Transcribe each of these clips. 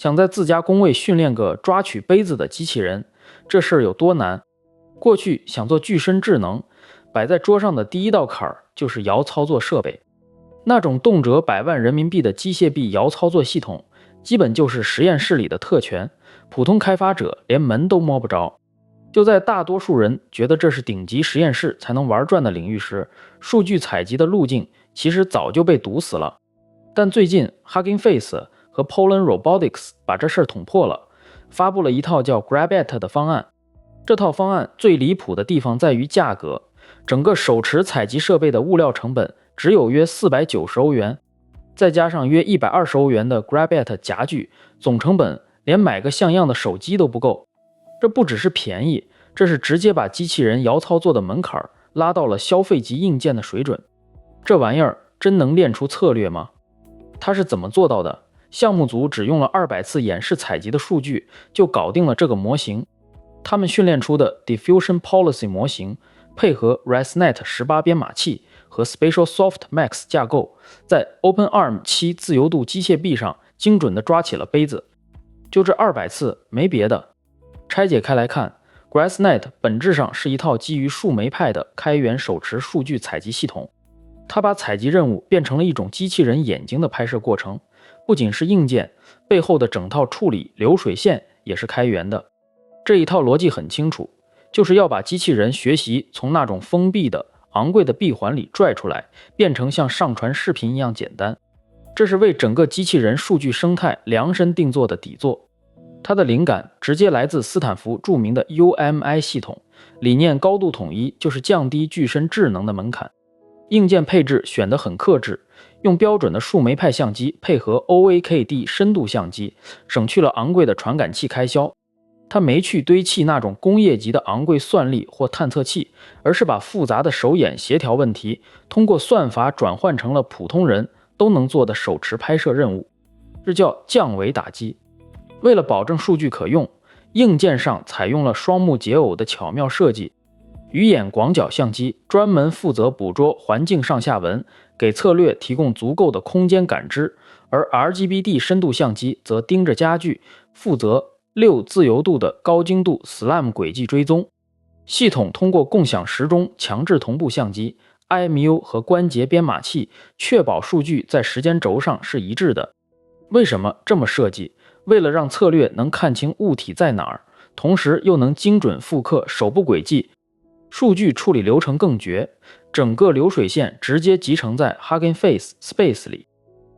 想在自家工位训练个抓取杯子的机器人，这事儿有多难？过去想做具身智能，摆在桌上的第一道坎儿就是摇操作设备。那种动辄100万人民币的机械臂摇操作系统，基本就是实验室里的特权，普通开发者连门都摸不着。就在大多数人觉得这是顶级实验室才能玩转的领域时，数据采集的路径其实早就被堵死了。但最近 Hugging Face 和 Poland Robotics 把这事儿捅破了，发布了一套叫 GrabIt 的方案。这套方案最离谱的地方在于价格，整个手持采集设备的物料成本只有约490欧元，再加上约120欧元的 GrabIt 夹具，总成本连买个像样的手机都不够。这不只是便宜，这是直接把机器人摇操作的门槛拉到了消费级硬件的水准。这玩意儿真能练出策略吗？它是怎么做到的？项目组只用了200次演示采集的数据就搞定了这个模型。他们训练出的 Diffusion Policy 模型配合 ResNet 18编码器和 SpatialSoft Max 架构，在 OpenARM 7自由度机械臂上精准地抓起了杯子。就这200次，没别的。拆解开来看， ResNet 本质上是一套基于树莓派的开源手持数据采集系统。它把采集任务变成了一种机器人眼睛的拍摄过程，不仅是硬件，背后的整套处理流水线也是开源的。这一套逻辑很清楚，就是要把机器人学习从那种封闭的昂贵的闭环里拽出来，变成像上传视频一样简单。这是为整个机器人数据生态量身定做的底座。它的灵感直接来自斯坦福著名的 UMI 系统，理念高度统一，就是降低具身智能的门槛。硬件配置选得很克制，用标准的树莓派相机配合 OAKD 深度相机，省去了昂贵的传感器开销。它没去堆砌那种工业级的昂贵算力或探测器，而是把复杂的手眼协调问题通过算法转换成了普通人都能做的手持拍摄任务，这叫降维打击。为了保证数据可用，硬件上采用了双目解耦的巧妙设计。鱼眼广角相机专门负责捕捉环境上下文，给策略提供足够的空间感知，而 RGBD 深度相机则盯着家具，负责6自由度的高精度 SLAM 轨迹追踪。系统通过共享时钟强制同步相机、IMU 和关节编码器，确保数据在时间轴上是一致的。为什么这么设计？为了让策略能看清物体在哪儿，同时又能精准复刻手部轨迹，数据处理流程更绝，整个流水线直接集成在 Hugging Face Space 里。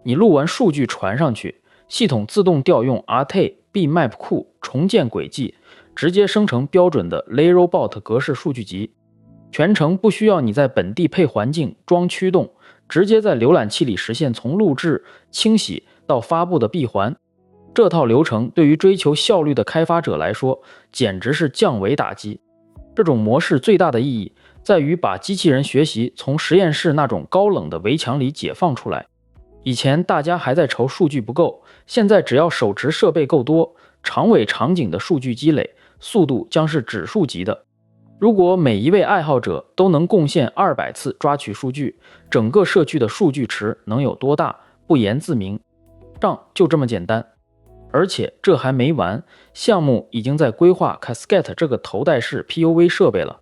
你录完数据传上去，系统自动调用 RT、Bmap 库重建轨迹，直接生成标准的 Layrobot 格式数据集，全程不需要你在本地配环境、装驱动，直接在浏览器里实现从录制、清洗到发布的闭环。这套流程对于追求效率的开发者来说，简直是降维打击。这种模式最大的意义在于把机器人学习从实验室那种高冷的围墙里解放出来。以前大家还在愁数据不够，现在只要手持设备够多，长尾场景的数据积累速度将是指数级的。如果每一位爱好者都能贡献200次抓取数据，整个社区的数据池能有多大，不言自明。账就这么简单。而且这还没完，项目已经在规划 Cascade 这个头戴式 PUV 设备了。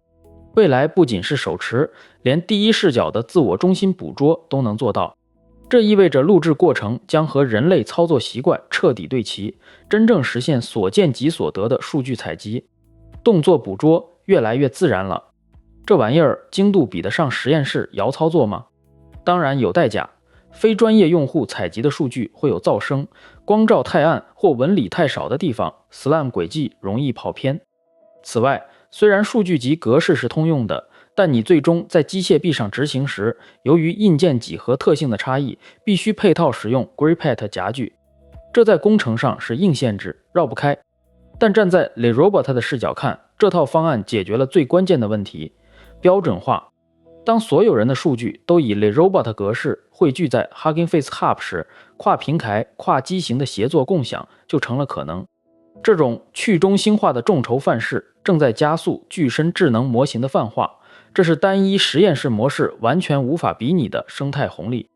未来不仅是手持，连第一视角的自我中心捕捉都能做到。这意味着录制过程将和人类操作习惯彻底对齐，真正实现所见即所得的数据采集，动作捕捉越来越自然了。这玩意儿精度比得上实验室摇操作吗？当然有代价。非专业用户采集的数据会有噪声，光照太暗或纹理太少的地方 SLAM 轨迹容易跑偏。此外，虽然数据集格式是通用的，但你最终在机械臂上执行时，由于硬件几何特性的差异，必须配套使用 GrabIt 夹具。这在工程上是硬限制，绕不开。但站在 Layrobot 的视角看，这套方案解决了最关键的问题：标准化。当所有人的数据都以 Layrobot 格式汇聚在 Hugging Face Hub 时，跨平台、跨机型的协作共享就成了可能。这种去中心化的众筹范式正在加速具身智能模型的泛化，这是单一实验室模式完全无法比拟的生态红利。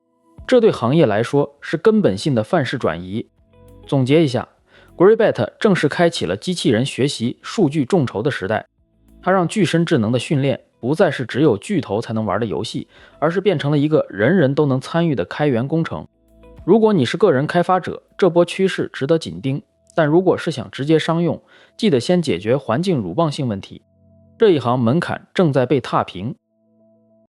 这对行业来说是根本性的范式转移。总结一下， Greybet 正式开启了机器人学习、数据众筹的时代。它让具身智能的训练不再是只有巨头才能玩的游戏，而是变成了一个人人都能参与的开源工程。如果你是个人开发者，这波趋势值得紧盯；但如果是想直接商用，记得先解决环境鲁棒性问题。这一行门槛正在被踏平。